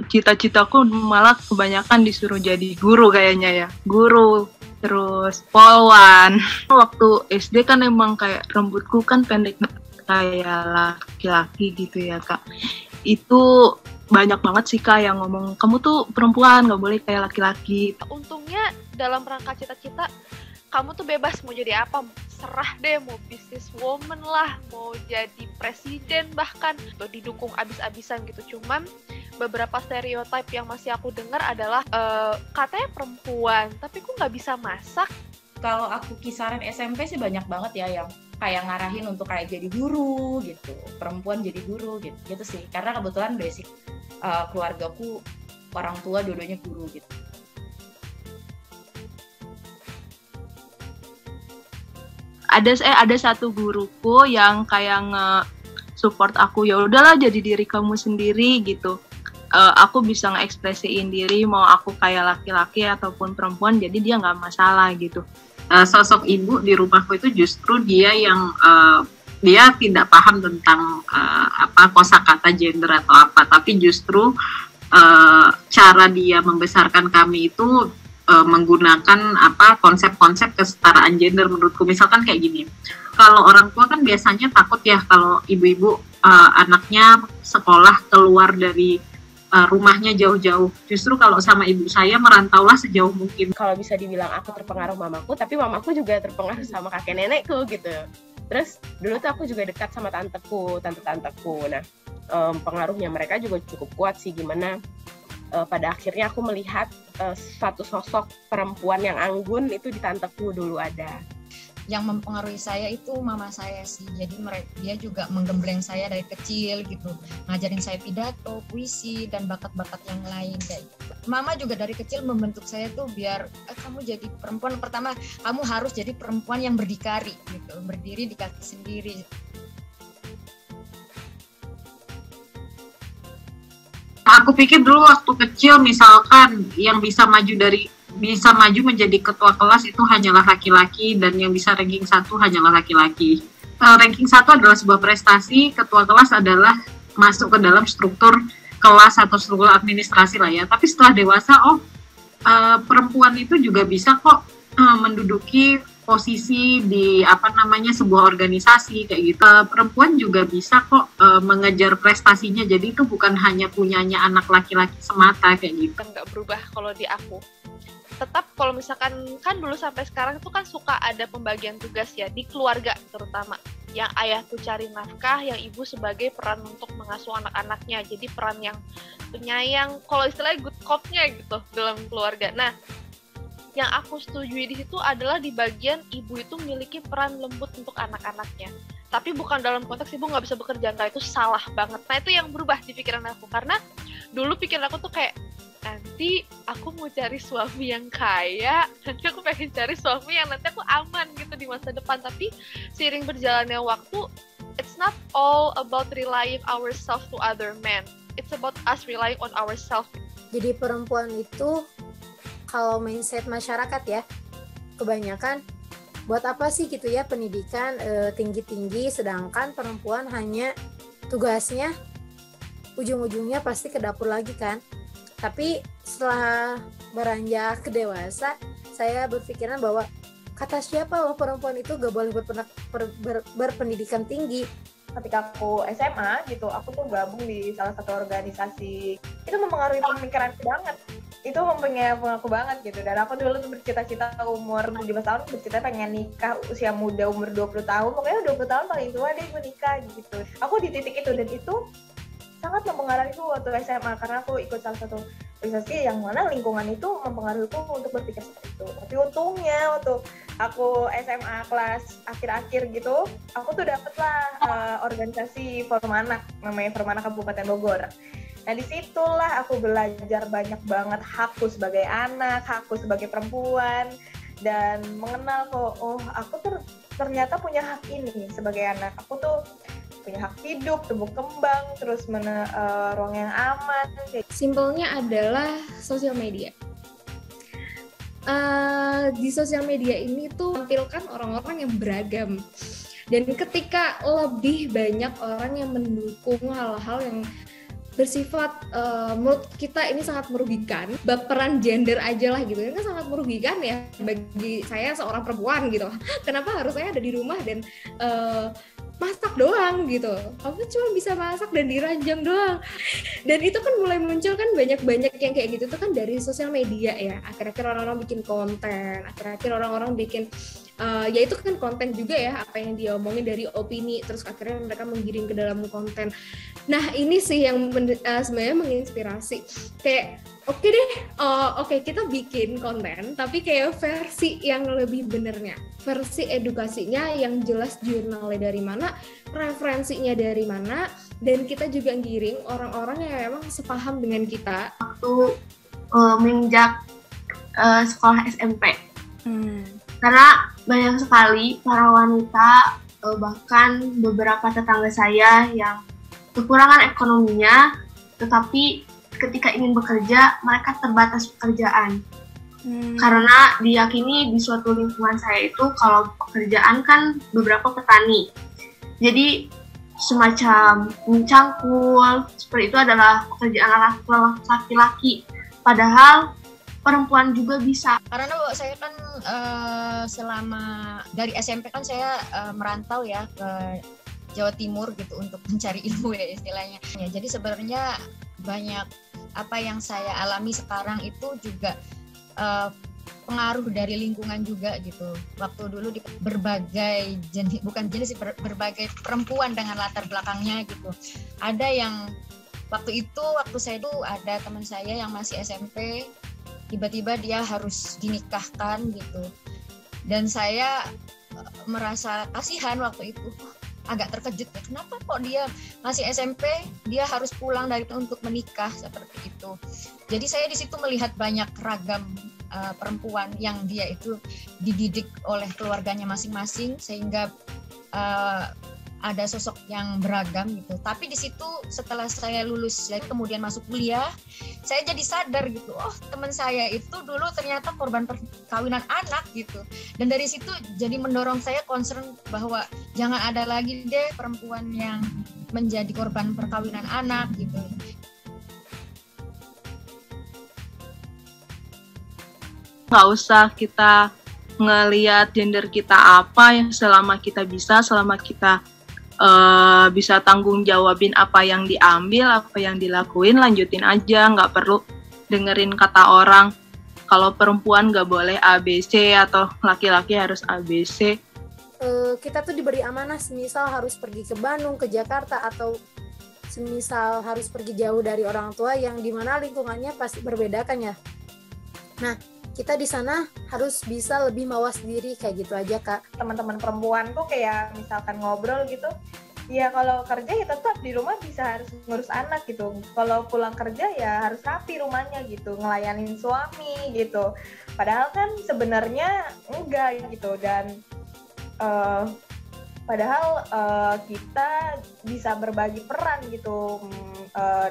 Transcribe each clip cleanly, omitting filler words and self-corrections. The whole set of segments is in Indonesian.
cita-citaku malah kebanyakan disuruh jadi guru kayaknya ya. Guru, terus polwan. Waktu SD kan emang kayak rambutku kan pendek kayak laki-laki gitu ya Kak. Itu banyak banget sih Kak yang ngomong, kamu tuh perempuan, gak boleh kayak laki-laki. Untungnya dalam rangka cita-cita, kamu tuh bebas mau jadi apa, serah deh, mau business woman lah, mau jadi presiden bahkan, atau didukung abis-abisan gitu. Cuman beberapa stereotip yang masih aku dengar adalah katanya perempuan, tapi kok nggak bisa masak. Kalau aku kisaran SMP sih banyak banget ya yang kayak ngarahin untuk kayak jadi guru gitu, perempuan jadi guru gitu sih. Karena kebetulan basic keluargaku orang tua dua-duanya guru gitu. Ada satu guruku yang kayak nge-support aku, ya udahlah jadi diri kamu sendiri gitu. Aku bisa ngekspresiin diri mau aku kayak laki-laki ataupun perempuan, jadi dia nggak masalah gitu. Sosok ibu di rumahku itu justru dia yang dia tidak paham tentang kosakata gender atau apa, tapi justru cara dia membesarkan kami itu menggunakan konsep-konsep kesetaraan gender menurutku. Misalkan kayak gini, kalau orang tua kan biasanya takut ya kalau ibu-ibu anaknya sekolah keluar dari rumahnya jauh-jauh. Justru kalau sama ibu saya merantaulah sejauh mungkin. Kalau bisa dibilang aku terpengaruh mamaku, tapi mamaku juga terpengaruh sama kakek nenekku gitu. Terus dulu tuh aku juga dekat sama tante-tanteku. Nah, pengaruhnya mereka juga cukup kuat sih, gimana pada akhirnya aku melihat suatu sosok perempuan yang anggun itu di tanteku dulu ada. Yang mempengaruhi saya itu mama saya sih. Jadi dia juga menggembleng saya dari kecil gitu, ngajarin saya pidato, puisi, dan bakat-bakat yang lain kayak gitu. Mama juga dari kecil membentuk saya tuh biar kamu jadi perempuan, pertama kamu harus jadi perempuan yang berdikari gitu, berdiri di kaki sendiri. Aku pikir dulu waktu kecil misalkan yang bisa maju menjadi ketua kelas itu hanyalah laki-laki, dan yang bisa ranking 1 hanyalah laki-laki. Ranking 1 adalah sebuah prestasi, ketua kelas adalah masuk ke dalam struktur kelas atau struktur administrasi lah ya. Tapi setelah dewasa, perempuan itu juga bisa kok menduduki posisi di sebuah organisasi kayak gitu. Perempuan juga bisa kok mengejar prestasinya, jadi itu bukan hanya punyanya anak laki-laki semata kayak gitu. Nggak berubah kalau di aku. Tetap kalau misalkan kan dulu sampai sekarang itu kan suka ada pembagian tugas ya di keluarga, terutama yang ayah tuh cari nafkah, yang ibu sebagai peran untuk mengasuh anak-anaknya, jadi peran yang penyayang, kalau istilahnya good cop-nya gitu dalam keluarga. Nah, yang aku setujui di situ adalah di bagian ibu itu memiliki peran lembut untuk anak-anaknya, tapi bukan dalam konteks ibu nggak bisa bekerja, enggak, itu salah banget. Nah, itu yang berubah di pikiran aku, karena dulu pikiran aku tuh kayak, nanti aku mau cari suami yang kaya, nanti aku pengen cari suami yang nanti aku aman gitu di masa depan. Tapi seiring berjalannya waktu, it's not all about relying ourselves to other men, it's about us relying on ourselves. Jadi perempuan itu, kalau mindset masyarakat ya, kebanyakan buat apa sih gitu ya pendidikan tinggi-tinggi, sedangkan perempuan hanya tugasnya ujung-ujungnya pasti ke dapur lagi kan. Tapi setelah beranjak ke dewasa, saya berpikiran bahwa kata siapa loh perempuan itu gak boleh berpendidikan tinggi. Ketika aku SMA gitu, aku tuh gabung di salah satu organisasi. Itu mempengaruhi pemikiranku banget. Itu mempengaruhi aku banget gitu. Dan aku dulu tuh bercita-cita umur 17 tahun, bercita pengen nikah usia muda umur 20 tahun. Pokoknya 20 tahun paling tua deh gue nikah gitu. Aku di titik itu, dan itu sangat mempengaruhiku waktu SMA, karena aku ikut salah satu organisasi yang mana lingkungan itu mempengaruhiku untuk berpikir seperti itu. Tapi untungnya waktu aku SMA kelas akhir-akhir gitu, aku tuh dapetlah organisasi Forum Anak, namanya Forum Anak Kabupaten Bogor. Nah, disitulah aku belajar banyak banget hakku sebagai anak, hakku sebagai perempuan, dan mengenal kok, aku tuh ternyata punya hak ini sebagai anak. Aku tuh punya hak hidup, tumbuh kembang, terus ruang yang aman. Simpelnya adalah sosial media. Di sosial media ini tuh menampilkan orang-orang yang beragam. Dan ketika lebih banyak orang yang mendukung hal-hal yang bersifat menurut kita ini sangat merugikan, baperan gender aja lah gitu, ini kan sangat merugikan ya bagi saya seorang perempuan gitu. Kenapa harus saya ada di rumah dan masak doang gitu, aku cuma bisa masak dan diranjang doang. Dan itu kan mulai muncul kan banyak-banyak yang kayak gitu tuh kan dari sosial media ya. Akhir-akhir orang-orang bikin konten, akhir-akhir orang-orang bikin ya itu kan konten juga ya, apa yang dia omongin dari opini, terus akhirnya mereka menggiring ke dalam konten. Nah ini sih yang sebenarnya menginspirasi, kayak oke, kita bikin konten tapi kayak versi yang lebih benernya, versi edukasinya yang jelas, jurnalnya dari mana, referensinya dari mana, dan kita juga ngiring orang-orang yang memang sepaham dengan kita. Waktu menginjak sekolah SMP, karena banyak sekali para wanita, bahkan beberapa tetangga saya yang kekurangan ekonominya, tetapi ketika ingin bekerja, mereka terbatas pekerjaan. Karena diyakini di suatu lingkungan saya itu, kalau pekerjaan kan beberapa petani. Jadi semacam mencangkul, seperti itu adalah pekerjaan laki-laki. Padahal perempuan juga bisa. Karena saya kan selama dari SMP kan saya merantau ya ke Jawa Timur gitu untuk mencari ilmu ya istilahnya. Ya, jadi sebenarnya banyak apa yang saya alami sekarang itu juga pengaruh dari lingkungan juga gitu. Waktu dulu di berbagai jenis, bukan jenis sih, berbagai perempuan dengan latar belakangnya gitu. Ada yang waktu saya itu ada teman saya yang masih SMP, tiba-tiba dia harus dinikahkan gitu. Dan saya merasa kasihan waktu itu. Agak terkejut ya, kenapa kok dia masih SMP dia harus pulang dari untuk menikah seperti itu. Jadi saya di situ melihat banyak ragam perempuan yang dia itu dididik oleh keluarganya masing-masing sehingga ada sosok yang beragam gitu. Tapi di situ setelah saya lulus dan kemudian masuk kuliah, saya jadi sadar gitu, oh teman saya itu dulu ternyata korban perkawinan anak gitu. Dan dari situ jadi mendorong saya concern bahwa jangan ada lagi deh perempuan yang menjadi korban perkawinan anak gitu. Nggak usah kita ngelihat gender kita apa, yang selama kita bisa tanggung jawabin apa yang diambil, apa yang dilakuin, lanjutin aja. Nggak perlu dengerin kata orang kalau perempuan nggak boleh ABC atau laki-laki harus ABC. Kita tuh diberi amanah, semisal harus pergi ke Bandung, ke Jakarta, atau semisal harus pergi jauh dari orang tua yang dimana lingkungannya pasti berbeda kan ya. Nah, kita di sana harus bisa lebih mawas diri, kayak gitu aja Kak. Teman-teman perempuan tuh kayak misalkan ngobrol gitu, ya kalau kerja ya tetap di rumah bisa harus ngurus anak gitu. Kalau pulang kerja ya harus rapi rumahnya gitu, ngelayanin suami gitu. Padahal kan sebenarnya enggak gitu. Dan padahal kita bisa berbagi peran gitu,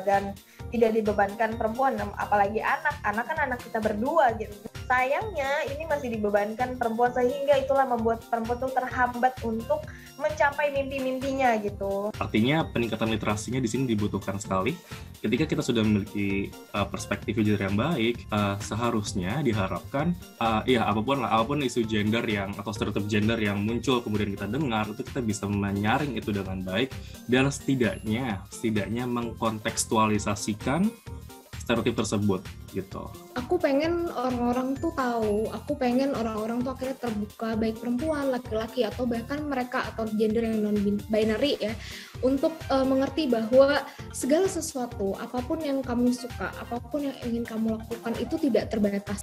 dan tidak dibebankan perempuan, apalagi anak kan anak kita berdua gitu. Sayangnya ini masih dibebankan perempuan, sehingga itulah membuat perempuan tuh terhambat untuk mencapai mimpi-mimpinya gitu. Artinya peningkatan literasinya di sini dibutuhkan sekali. Ketika kita sudah memiliki perspektif gender yang baik, seharusnya diharapkan apapun isu gender yang atau stereotip gender yang muncul kemudian kita dengar, itu kita bisa menyaring itu dengan baik dan setidaknya mengkontekstualisasikan stereotip tersebut gitu. Aku pengen orang-orang tuh tahu, aku pengen orang-orang tuh akhirnya terbuka, baik perempuan, laki-laki, atau bahkan mereka atau gender yang non-binary ya, untuk mengerti bahwa segala sesuatu, apapun yang kamu suka, apapun yang ingin kamu lakukan itu tidak terbatas.